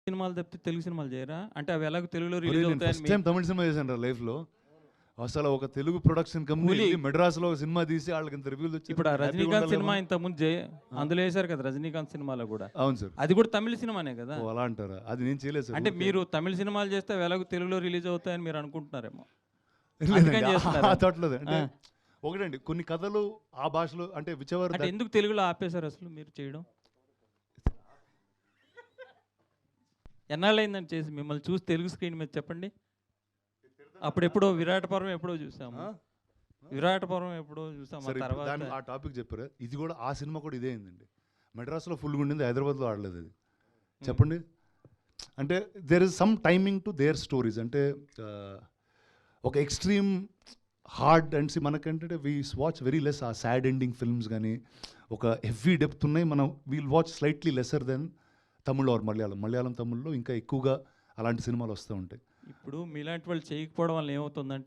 సినిమాలు తప్పితే తెలుగు సినిమాలు చేయరా? అంటే అవి ఎలాగో తెలుగులో రిలీజ్ ఫస్ట్ అవుతాయని టైం తమిళ సినిమా చేశాను రా లైఫ్లో. అసలు ఒక తెలుగు ప్రొడక్షన్ కంపెనీ మెడ్రాస్లో ఒక సినిమా తీసి వాళ్ళకి ఇంత రివ్యూలు వచ్చి ఇప్పుడు ఆ రజనీకాంత్ సినిమా ఇంత ముందు అందులో వేశారు కదా రజనీకాంత్ సినిమాలో కూడా. అవును సార్. అది కూడా తమిళ సినిమానే కదా. అలా అంటారా? అది నేను చేయలేదు సార్. అంటే మీరు తమిళ సినిమాలు చేస్తే అవి ఎలాగో తెలుగులో రిలీజ్ అవుతాయని మీరు అనుకుంటున్నారేమో. తోటలేదు అంటే ఒకటండి కొన్ని కథలు ఆ భాషలో అంటే విచవర్ అంటే ఎందుకు తెలుగులో ఆపేశారు అసలు మీరు చేయడం? ఎన్నాళ్ళైందని చేసి మిమ్మల్ని చూసి తెలుగు స్క్రీన్ మీద చెప్పండి. అప్పుడెప్పుడో విరాట పర్వం ఎప్పుడో చూసాము. విరాట పర్వం ఎప్పుడో చూసాము. తర్వాత ఆ టాపిక్ చెప్పారు. ఇది కూడా ఆ సినిమా కూడా ఇదే అయిందండి. మెడ్రాస్లో ఫుల్గా ఉండింది, హైదరాబాద్లో ఆడలేదు అది. చెప్పండి. అంటే there is some timing to their stories. అంటే ఒక ఎక్స్ట్రీమ్ హార్డ్ అండ్ మనకంటే we watch very less uh sad ending films కానీ ఒక హెవీ డెప్త్ ఉన్నాయి. మనం we'll watch slightly lesser than Tamil or Malayalam తమిళ్లో ఇంకా ఎక్కువగా అలాంటి సినిమాలు వస్తూ ఉంటాయి. ఇప్పుడు మీలాంటి వాళ్ళు చేయకపోవడం వల్ల ఏమవుతుందంటే